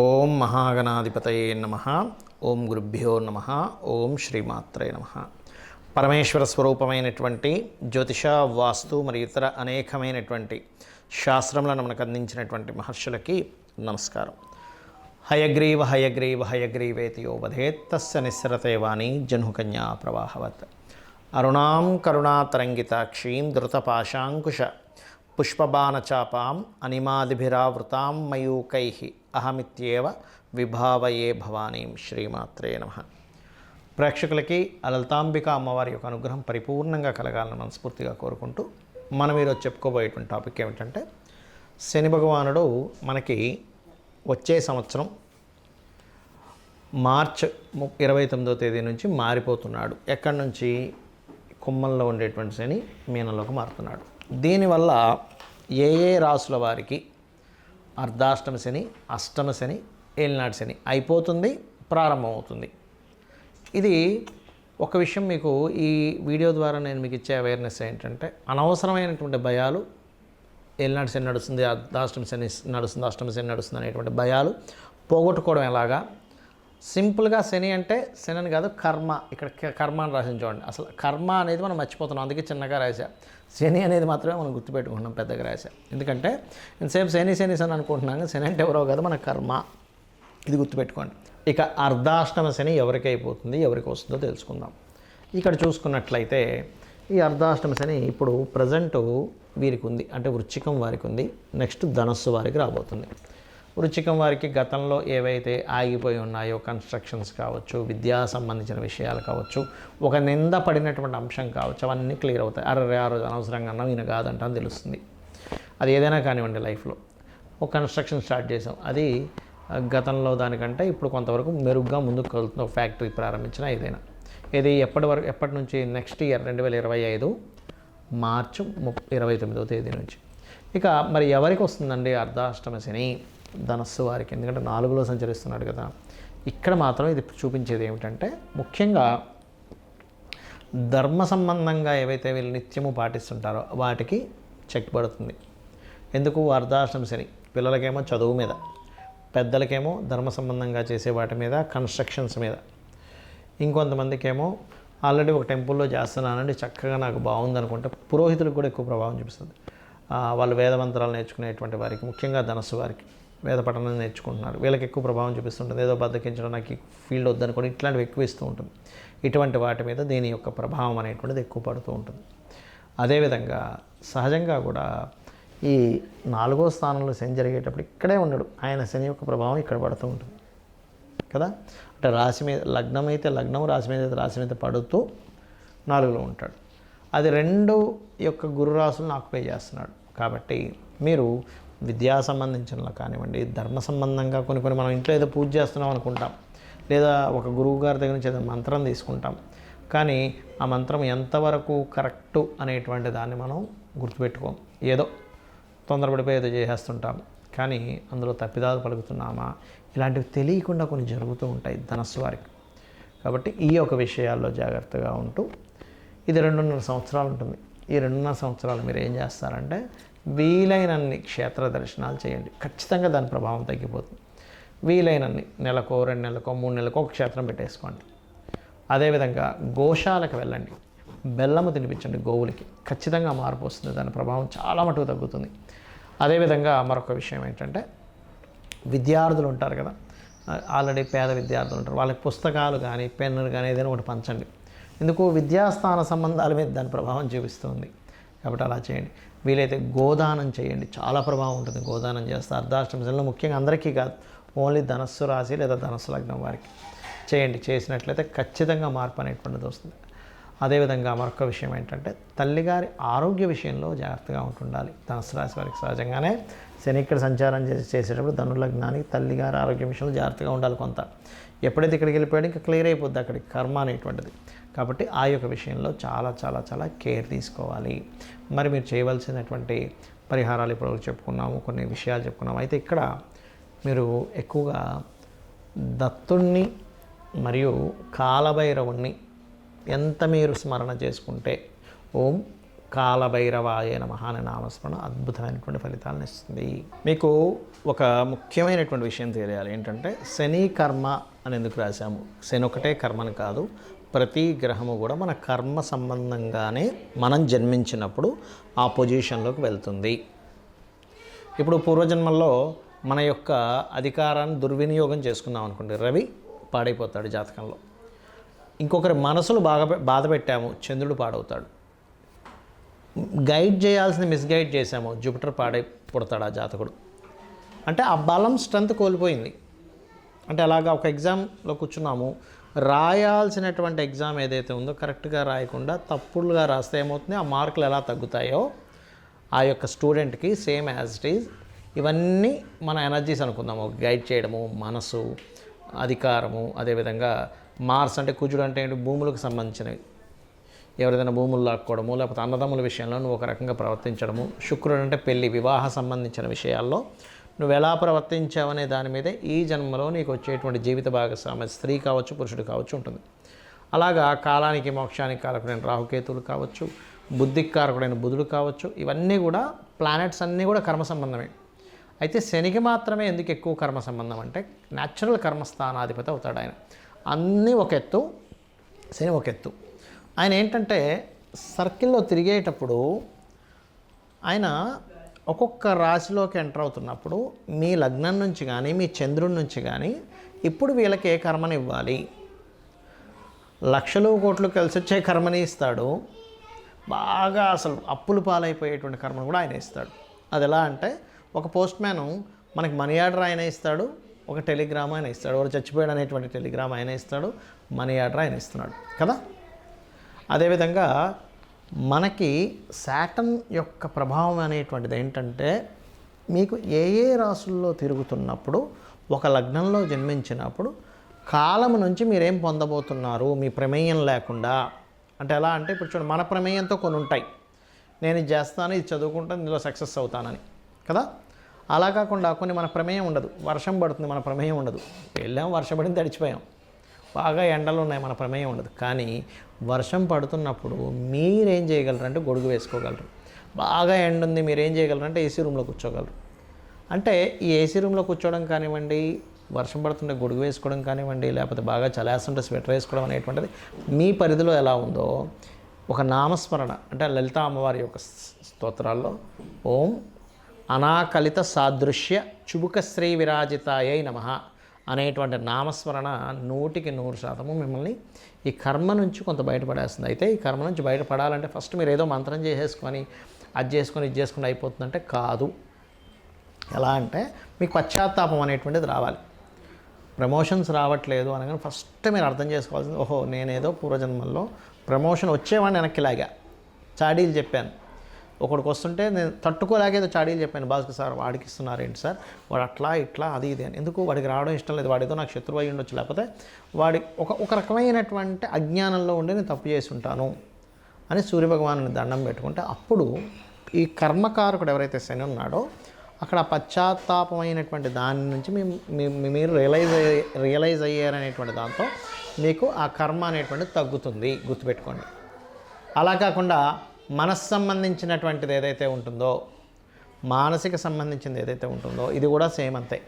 ఓం మహాగణాధిపతయే నమః. ఓం గురుభ్యో నమః. ఓం శ్రీమాత్రే నమః. పరమేశ్వర స్వరూపమైనటువంటి జ్యోతిష, వాస్తు మరియు ఇతర అనేకమైనటువంటి శాస్త్రములను మనకు అందించినటువంటి మహర్షులకి నమస్కారం. హయగ్రీవ హయగ్రీవ హయగ్రీవేతి యో వదేత్ తస్య నిస్సరతే వాణి జహ్నుకన్యా ప్రవాహవత్. అరుణాం కరుణాతరంగితాక్షీం ధృతపాశాంకుశ పుష్పబాణచాపాం అనిమాదిభిరావృతాం మయూకైః అహమిత్యేవ విభావయే భవానీం. శ్రీమాత్రే నమః. ప్రేక్షకులకి లలితాంబిక అమ్మవారి యొక్క అనుగ్రహం పరిపూర్ణంగా కలగాలని మనస్ఫూర్తిగా కోరుకుంటూ మనం ఈరోజు చెప్పుకోబోయేటువంటి టాపిక్ ఏమిటంటే, శని భగవానుడు మనకి వచ్చే సంవత్సరం మార్చ్ 29వ తేదీ నుంచి మారిపోతున్నాడు. ఎక్కడి నుంచి? కుంభంలో ఉండేటువంటి శని మీనంలోకి మారుతున్నాడు. దీనివల్ల ఏ రాసుల వారికి అర్ధాష్టమ శని, అష్టమ శని, ఏలినాటి శని అయిపోతుంది, ప్రారంభమవుతుంది. ఇది ఒక విషయం మీకు ఈ వీడియో ద్వారా నేను మీకు ఇచ్చే అవేర్నెస్ ఏంటంటే, అనవసరమైనటువంటి భయాలు, ఏలినాటి శని నడుస్తుంది, అర్ధాష్టమ శని నడుస్తుంది, అష్టమ శని నడుస్తుంది అనేటువంటి భయాలు పోగొట్టుకోవడం ఎలాగా. సింపుల్గా శని అంటే శని అని కాదు, కర్మ. ఇక్కడ కర్మ అని రాసిన చూడండి. అసలు కర్మ అనేది మనం మర్చిపోతున్నాం, అందుకే చిన్నగా రాసా. శని అనేది మాత్రమే మనం గుర్తుపెట్టుకుంటున్నాం, పెద్దగా రాసా. ఎందుకంటే ఇంతసేపు శని శని శని అనుకుంటున్నాం, శని అంటే ఎవరో కాదు, మన కర్మ. ఇది గుర్తుపెట్టుకోండి. ఇక అర్ధాష్టమ శని ఎవరికి అయిపోతుంది, ఎవరికి వస్తుందో తెలుసుకుందాం. ఇక్కడ చూసుకున్నట్లయితే ఈ అర్ధాష్టమ శని ఇప్పుడు ప్రజెంటు వీరికి ఉంది, అంటే వృశ్చికం వారికి ఉంది. నెక్స్ట్ ధనస్సు వారికి రాబోతుంది. వృశ్చికం వారికి గతంలో ఏవైతే ఆగిపోయి ఉన్నాయో, కన్స్ట్రక్షన్స్ కావచ్చు, విద్యా సంబంధించిన విషయాలు కావచ్చు, ఒక నింద పడినటువంటి అంశం కావచ్చు, అవన్నీ క్లియర్ అవుతాయి. ఆ రోజు అనవసరంగా అన్నాం, ఈయన కాదంట అని తెలుస్తుంది. అది ఏదైనా కానివ్వండి. లైఫ్లో ఒక కన్స్ట్రక్షన్ స్టార్ట్ చేసాం, అది గతంలో దానికంటే ఇప్పుడు కొంతవరకు మెరుగ్గా ముందుకు కలుగుతుంది. ఒక ఫ్యాక్టరీ ప్రారంభించిన ఏదైనా, ఇది ఎప్పటి నుంచి? నెక్స్ట్ ఇయర్ 2025 మార్చి 29వ తేదీ నుంచి. ఇక మరి ఎవరికి వస్తుందండి అర్ధాష్టమ శని? ధనస్సు వారికి. ఎందుకంటే 4లో సంచరిస్తున్నాడు కదా. ఇక్కడ మాత్రం ఇది చూపించేది ఏమిటంటే, ముఖ్యంగా ధర్మ సంబంధంగా ఏవైతే వీళ్ళు నిత్యము పాటిస్తుంటారో వాటికి చెక్ పడుతుంది. ఎందుకు? అర్ధాష్టమ శని పిల్లలకేమో చదువు మీద, పెద్దలకేమో ధర్మ సంబంధంగా చేసే వాటి మీద, కన్స్ట్రక్షన్స్ మీద. ఇంకొంతమందికేమో ఆల్రెడీ ఒక టెంపుల్లో చేస్తున్నానండి, చక్కగా నాకు బాగుంది అనుకుంటే పురోహితులకు కూడా ఎక్కువ ప్రభావం చూపిస్తుంది. వాళ్ళు వేదమంత్రాలు నేర్చుకునేటువంటి వారికి, ముఖ్యంగా ధనస్సు వారికి, వేద పఠనం నేర్చుకుంటున్నారు, వీళ్ళకి ఎక్కువ ప్రభావం చూపిస్తుంటుంది. ఏదో బద్దకించడం, నాకు ఈ ఫీల్డ్ వద్దనుకోండి, ఇట్లాంటివి ఎక్కువ ఇస్తూ ఉంటుంది. ఇటువంటి వాటి మీద దీని యొక్క ప్రభావం అనేటువంటిది ఎక్కువ పడుతూ ఉంటుంది. అదేవిధంగా సహజంగా కూడా ఈ 4వ స్థానంలో శని జరిగేటప్పుడు ఇక్కడే ఉన్నాడు, ఆయన శని యొక్క ప్రభావం ఇక్కడ పడుతూ ఉంటుంది కదా. అంటే రాశి మీద లగ్నం అయితే లగ్నం, రాశి మీద అయితే రాశి మీద పడుతూ 4లో ఉంటాడు. అది 2 యొక్క గురు రాశులను ఆక్యుపై చేస్తున్నాడు. కాబట్టి మీరు విద్యా సంబంధించిన కానివ్వండి, ధర్మ సంబంధంగా కొన్ని మనం ఇంట్లో ఏదో పూజ చేస్తున్నాం అనుకుంటాం, లేదా ఒక గురువు గారి దగ్గర నుంచి ఏదో మంత్రం తీసుకుంటాం, కానీ ఆ మంత్రం ఎంతవరకు కరెక్టు అనేటువంటి దాన్ని మనం గుర్తుపెట్టుకోం. ఏదో తొందరపడిపోయి ఏదో చేసేస్తుంటాం, కానీ అందులో తప్పిదాలు పలుకుతున్నామా, ఇలాంటివి తెలియకుండా కొన్ని జరుగుతూ ఉంటాయి ధనస్సు వారికి. కాబట్టి ఈ యొక్క విషయాల్లో జాగ్రత్తగా ఉంటూ, ఇది 2.5 సంవత్సరాలు ఉంటుంది. ఈ 2.5 సంవత్సరాలు మీరు ఏం చేస్తారంటే, వీలైనన్ని క్షేత్ర దర్శనాలు చేయండి. ఖచ్చితంగా దాని ప్రభావం తగ్గిపోతుంది. వీలైనన్ని నెలకో, 2 నెలలకో, 3 నెలలకో ఒక క్షేత్రం పెట్టేసుకోండి. అదేవిధంగా గోశాలకు వెళ్ళండి, బెల్లము తినిపించండి గోవులకి. ఖచ్చితంగా మార్పు వస్తుంది, దాని ప్రభావం చాలా మటుకు తగ్గుతుంది. అదేవిధంగా మరొక విషయం ఏంటంటే, విద్యార్థులు ఉంటారు కదా, ఆల్రెడీ పేద విద్యార్థులు ఉంటారు, వాళ్ళకి పుస్తకాలు కానీ, పెన్నులు కానీ ఏదైనా ఒకటి పంచండి. ఎందుకు? విద్యాస్థాన సంబంధాల మీద దాని ప్రభావం చూపిస్తుంది. కాబట్టి అలా చేయండి. వీలైతే గోదానం చేయండి, చాలా ప్రభావం ఉంటుంది గోదానం చేస్తే. అర్ధాష్టమ శనిలో ముఖ్యంగా అందరికీ కాదు, ఓన్లీ ధనస్సు రాశి లేదా ధనస్సు లగ్నం వారికి చేయండి. చేసినట్లయితే ఖచ్చితంగా మార్పు అనేటువంటిది వస్తుంది. అదేవిధంగా మరొక విషయం ఏంటంటే, తల్లిగారి ఆరోగ్య విషయంలో జాగ్రత్తగా ఉంటుండాలి. ధనస్సు రాశి వారికి సహజంగానే శని ఇక్కడ సంచారం చేసేటప్పుడు ధనులగ్నానికి తల్లిగారి ఆరోగ్య విషయంలో జాగ్రత్తగా ఉండాలి. కొంత ఎప్పుడైతే ఇక్కడికి వెళ్ళిపోయాడు ఇంకా క్లియర్ అయిపోద్ది అక్కడికి కర్మ అనేటువంటిది. కాబట్టి ఆ యొక్క విషయంలో చాలా చాలా చాలా కేర్ తీసుకోవాలి. మరి మీరు చేయవలసినటువంటి పరిహారాలు ఇప్పుడు చెప్పుకున్నాము, కొన్ని విషయాలు చెప్పుకున్నాము. అయితే ఇక్కడ మీరు ఎక్కువగా దత్తుణ్ణి మరియు కాలభైరవుణ్ణి ఎంత మీరు స్మరణ చేసుకుంటే, ఓం కాలభైరవాయ నమః అనే నామస్మరణ అద్భుతమైనటువంటి ఫలితాలను ఇస్తుంది. మీకు ఒక ముఖ్యమైనటువంటి విషయం తెలియాలి ఏంటంటే, శని కర్మ అని ఎందుకు రాశాము? శని ఒకటే కర్మని కాదు, ప్రతి గ్రహము కూడా మన కర్మ సంబంధంగానే మనం జన్మించినప్పుడు ఆ పొజిషన్లోకి వెళ్తుంది. ఇప్పుడు పూర్వజన్మల్లో మన యొక్క అధికారాన్ని దుర్వినియోగం చేసుకున్నాం అనుకోండి, రవి పాడైపోతాడు జాతకంలో. ఇంకొకరి మనసులు బాధ పెట్టాము, చంద్రుడు పాడవుతాడు. గైడ్ చేయాల్సింది మిస్గైడ్ చేశాము, జూపిటర్ పుడతాడు ఆ జాతకుడు. అంటే ఆ బలం స్ట్రెంత్ కోల్పోయింది. అంటే అలాగా ఒక ఎగ్జామ్లో కూర్చున్నాము, రాయాల్సినటువంటి ఎగ్జామ్ ఏదైతే ఉందో కరెక్ట్గా రాయకుండా తప్పులుగా రాస్తే ఏమవుతుంది, ఆ మార్కులు ఎలా తగ్గుతాయో ఆ యొక్క స్టూడెంట్కి సేమ్ యాజ్ ఇట్ ఈజ్. ఇవన్నీ మన ఎనర్జీస్ అనుకుందాము, గైడ్ చేయడము, మనసు, అధికారము, అదేవిధంగా మార్స్ అంటే కుజుడు అంటే ఏంటి, భూములకు సంబంధించినవి. ఎవరిదైనా భూములు లాక్కోవడము, లేకపోతే అన్నదమ్ముల విషయంలో నువ్వు ఒక రకంగా ప్రవర్తించడము. శుక్రుడు అంటే పెళ్లి, వివాహ సంబంధించిన విషయాల్లో నువ్వు ఎలా ప్రవర్తించావనే దాని మీదే ఈ జన్మలో నీకు వచ్చేటువంటి జీవిత భాగస్వామి, స్త్రీ కావచ్చు పురుషుడు కావచ్చు, ఉంటుంది. అలాగా కాలానికి మోక్షానికి కారకుడైన రాహుకేతువులు కావచ్చు, బుద్ధికి కారకుడైన బుధుడు కావచ్చు, ఇవన్నీ కూడా ప్లానెట్స్ అన్నీ కూడా కర్మ సంబంధమే. అయితే శనికి మాత్రమే ఎందుకు ఎక్కువ కర్మ సంబంధం అంటే, న్యాచురల్ కర్మస్థానాధిపతి అవుతాడు ఆయన. అన్నీ ఒక ఎత్తు, శని ఒక ఎత్తు. ఆయన ఏంటంటే సర్కిల్లో తిరిగేటప్పుడు ఆయన ఒక్కొక్క రాశిలోకి ఎంటర్ అవుతున్నప్పుడు మీ లగ్నం నుంచి కానీ మీ చంద్రుడి నుంచి కానీ ఇప్పుడు వీళ్ళకి ఏ కర్మని ఇవ్వాలి, లక్షలు కోట్లు కలిసి వచ్చే కర్మని ఇస్తాడు, బాగా అసలు అప్పులు పాలైపోయేటువంటి కర్మను కూడా ఆయన ఇస్తాడు. అది ఎలా అంటే, ఒక పోస్ట్ మ్యాను మనకి మనీ ఆర్డర్ ఆయన ఇస్తాడు, ఒక టెలిగ్రామ్ ఆయన ఇస్తాడు, వాడు చచ్చిపోయాడు అనేటువంటి టెలిగ్రామ్ ఆయన ఇస్తాడు, మనీ ఆర్డర్ ఆయన ఇస్తున్నాడు కదా. అదేవిధంగా మనకి శాటర్న్ యొక్క ప్రభావం అనేటువంటిది ఏంటంటే, మీకు ఏ ఏ రాసుల్లో తిరుగుతున్నప్పుడు ఒక లగ్నంలో జన్మించినప్పుడు కాలం నుంచి మీరేం పొందబోతున్నారు మీ ప్రమేయం లేకుండా. అంటే ఎలా అంటే, ఇప్పుడు చూడండి, మన ప్రమేయంతో కొన్ని ఉంటాయి, నేను ఇది చేస్తాను, ఇది చదువుకుంటాను, ఇందులో సక్సెస్ అవుతానని కదా. అలా కాకుండా కొన్ని మన ప్రమేయం ఉండదు, వర్షం పడుతుంది, మన ప్రమేయం ఉండదు, వెళ్ళాం వర్షం పడింది తడిచిపోయాం, బాగా ఎండలు ఉన్నాయి, మన ప్రమేయం ఉండదు. కానీ వర్షం పడుతున్నప్పుడు మీరేం చేయగలరు అంటే గొడుగు వేసుకోగలరు. బాగా ఎండ ఉంది, మీరేం చేయగలరు అంటే ఏసీ రూమ్లో కూర్చోగలరు. అంటే ఈ ఏసీ రూమ్లో కూర్చోవడం కానివ్వండి, వర్షం పడుతుంటే గొడుగు వేసుకోవడం కానివ్వండి, లేకపోతే బాగా చలేస్తుంటే స్వెటర్ వేసుకోవడం అనేటువంటిది మీ పరిధిలో ఎలా ఉందో ఒక నామస్మరణ అంటే లలితా అమ్మవారి యొక్క స్తోత్రాల్లో ఓం అనాకలిత సాదృశ్య చుబుక శ్రీ విరాజితాయై నమః అనేటువంటి నామస్మరణ 100% మిమ్మల్ని ఈ కర్మ నుంచి కొంత బయటపడేస్తుంది. అయితే ఈ కర్మ నుంచి బయటపడాలంటే ఫస్ట్ మీరు ఏదో మంత్రం చేసేసుకొని అది చేసుకొని ఇది చేసుకుని అయిపోతుందంటే కాదు. ఎలా అంటే మీకు పశ్చాత్తాపం అనేటువంటిది రావాలి. ప్రమోషన్స్ రావట్లేదు అనగానే ఫస్ట్ మీరు అర్థం చేసుకోవాల్సింది, ఓహో నేనేదో పూర్వజన్మల్లో ప్రమోషన్ వచ్చేవాడిని వెనక్కి లాగా చాడీలు చెప్పాను, ఒకడికి వస్తుంటే నేను తట్టుకోలేకేదో చాడీలు చెప్పాను, భాస్కర్ సార్ వాడికి ఇస్తున్నారేంటి సార్, వాడు అట్లా ఇట్లా అది ఇది అని. ఎందుకు వాడికి రావడం ఇష్టం లేదు, వాడేదో నాకు శత్రువు అయి ఉండొచ్చు, లేకపోతే వాడి ఒక రకమైనటువంటి అజ్ఞానంలో ఉండి నేను తప్పు చేసి ఉంటాను అని సూర్యభగవాను దండం పెట్టుకుంటే అప్పుడు ఈ కర్మకారకుడు ఎవరైతే శని ఉన్నాడో అక్కడ పశ్చాత్తాపమైనటువంటి దాని నుంచి మీరు రియలైజ్ అయ్యారనేటువంటి దాంతో మీకు ఆ కర్మ అనేటువంటిది తగ్గుతుంది, గుర్తుపెట్టుకోండి. అలా కాకుండా మనస్సు సంబంధించినటువంటిది ఏదైతే ఉంటుందో, మానసిక సంబంధించింది ఏదైతే ఉంటుందో ఇది కూడా సేమ్ అంతే.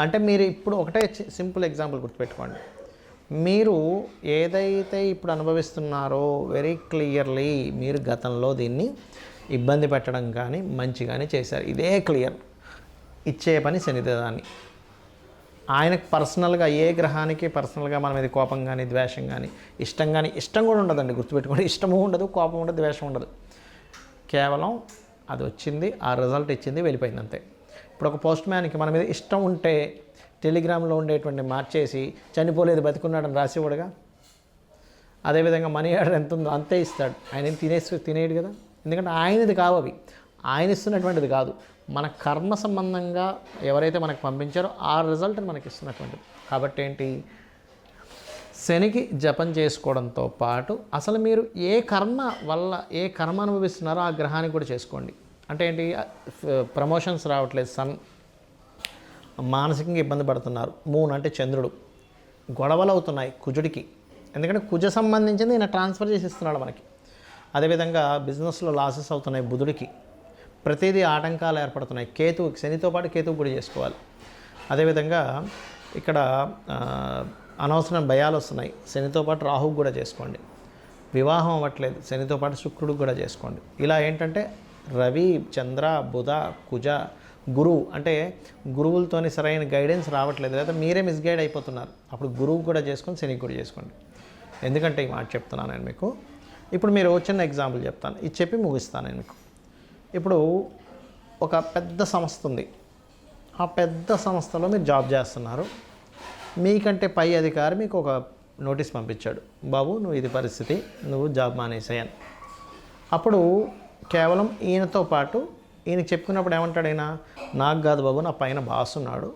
అంటే మీరు ఇప్పుడు ఒకటే సింపుల్ ఎగ్జాంపుల్ గుర్తుపెట్టుకోండి, మీరు ఏదైతే ఇప్పుడు అనుభవిస్తున్నారో వెరీ క్లియర్లీ మీరు గతంలో దీన్ని ఇబ్బంది పెట్టడం కానీ మంచి కానీ చేశారు, ఇదే క్లియర్. ఇచ్చే పని శనిదేదాన్ని. ఆయనకు పర్సనల్గా ఏ గ్రహానికి పర్సనల్గా మన మీద కోపం కానీ ద్వేషం కానీ ఇష్టం కూడా ఉండదండి, గుర్తుపెట్టుకోండి. ఇష్టము ఉండదు, కోపం ఉండదు, ద్వేషం ఉండదు. కేవలం అది వచ్చింది, ఆ రిజల్ట్ ఇచ్చింది, వెళ్ళిపోయింది అంతే. ఇప్పుడు ఒక పోస్ట్ మ్యాన్కి మన మీద ఇష్టం ఉంటే టెలిగ్రామ్లో ఉండేటువంటి మార్చేసి చనిపోలేదు బతికున్నాడని రాసేవాడుగా. అదేవిధంగా మనీ ఆర్డర్ ఎంత ఉందో అంతే ఇస్తాడు, ఆయన తినేయడు కదా, ఎందుకంటే ఆయనది కావు అవి, ఆయన ఇస్తున్నటువంటిది కాదు, మన కర్మ సంబంధంగా ఎవరైతే మనకు పంపించారో ఆ రిజల్ట్ మనకి ఇస్తున్నటువంటిది. కాబట్టి ఏంటి, శనికి జపం చేసుకోవడంతో పాటు అసలు మీరు ఏ కర్మ వల్ల ఏ కర్మ అనుభవిస్తున్నారో ఆ గ్రహానికి కూడా చేసుకోండి. అంటే ఏంటి, ప్రమోషన్స్ రావట్లేదు, మానసికంగా ఇబ్బంది పడుతున్నారు, మూన్ అంటే చంద్రుడు, గొడవలు అవుతున్నాయి కుజుడికి, ఎందుకంటే కుజ సంబంధించింది ఈయన ట్రాన్స్ఫర్ చేసి ఇస్తున్నాడు మనకి. అదేవిధంగా బిజినెస్లో లాసెస్ అవుతున్నాయి బుధుడికి, ప్రతిదీ ఆటంకాలు ఏర్పడుతున్నాయి. కేతువుకి, శనితో పాటు కేతువు కూడా చేసుకోవాలి. అదేవిధంగా ఇక్కడ అనవసరమైన భయాలు వస్తున్నాయి, శనితో పాటు రాహువు కూడా చేసుకోండి. వివాహం అవ్వట్లేదు, శనితో పాటు శుక్రుడికి కూడా చేసుకోండి. ఇలా ఏంటంటే రవి, చంద్ర, బుధ, కుజ, గురువు, అంటే గురువులతోని సరైన గైడెన్స్ రావట్లేదు, లేదా మీరే మిస్గైడ్ అయిపోతున్నారు. అప్పుడు గురువు కూడా చేసుకొని శనికి కూడా చేసుకోండి. ఎందుకంటే ఈ మాట చెప్తున్నాను నేను మీకు. ఇప్పుడు మీరు చిన్న ఎగ్జాంపుల్ చెప్తాను, ఇది చెప్పి ముగిస్తాను నేను మీకు. ఇప్పుడు ఒక పెద్ద సంస్థ ఉంది, ఆ పెద్ద సంస్థలో మీరు జాబ్ చేస్తున్నారు. మీకంటే పై అధికారి మీకు ఒక నోటీస్ పంపించాడు, బాబు నువ్వు ఇది పరిస్థితి, నువ్వు జాబ్ మానేసాయని. అప్పుడు కేవలం ఈయనతో పాటు ఈయనకి చెప్పుకున్నప్పుడు ఏమంటాడు ఆయన, నాకు కాదు బాబు, నా పైన బాస్ ఉన్నాడు,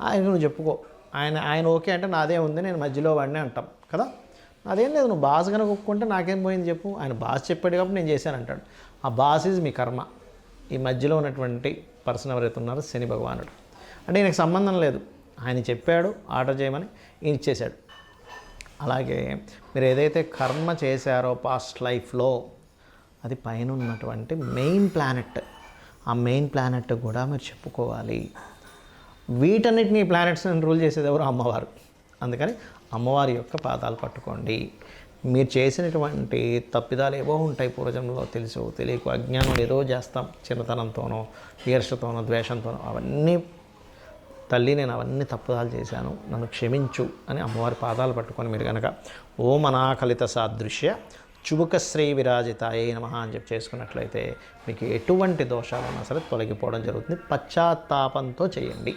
ఆయన నువ్వు చెప్పుకో, ఆయన ఓకే అంటే నాదే ఉంది, నేను మధ్యలో వాడినే అంటాం కదా. అదేం లేదు, నువ్వు బాస్ కనుక ఒప్పుకుంటే నాకేం పోయింది చెప్పు, ఆయన బాస్ చెప్పాడు కాబట్టి నేను చేశాను అంటాడు. ఆ బాస్ ఈజ్ మీ కర్మ. ఈ మధ్యలో ఉన్నటువంటి పర్సన్ ఎవరైతే ఉన్నారో శని భగవానుడు, అంటే ఈయనకి సంబంధం లేదు, ఆయన చెప్పాడు ఆర్డర్ చేయమని, ఈయన ఇచ్చేశాడు. అలాగే మీరు ఏదైతే కర్మ చేశారో పాస్ట్ లైఫ్లో, అది పైన ఉన్నటువంటి మెయిన్ ప్లానెట్, ఆ మెయిన్ ప్లానెట్ కూడా మీరు చెప్పుకోవాలి. వీటన్నిటిని ప్లానెట్స్ని రూల్ చేసేది ఎవరు? అమ్మవారు. అందుకని అమ్మవారి యొక్క పాదాలు పట్టుకోండి. మీరు చేసినటువంటి తప్పిదాలు ఏవో ఉంటాయి పూర్వజన్మలో, తెలుసు తెలియకు అజ్ఞానం ఏదో చేస్తాం, చిన్నతనంతోనో ఈర్షతోనో ద్వేషంతోనో, అవన్నీ తల్లి నేను అవన్నీ తప్పుదాలు చేశాను, నన్ను క్షమించు అని అమ్మవారి పాదాలు పట్టుకొని మీరు కనుక ఓం అనాకలిత సాదృశ్య చుబుకశ్రీ విరాజితాయే నమః అని చెప్పి చేసుకున్నట్లయితే మీకు ఎటువంటి దోషాలు ఉన్నా సరే తొలగిపోవడం జరుగుతుంది. పశ్చాత్తాపంతో చేయండి.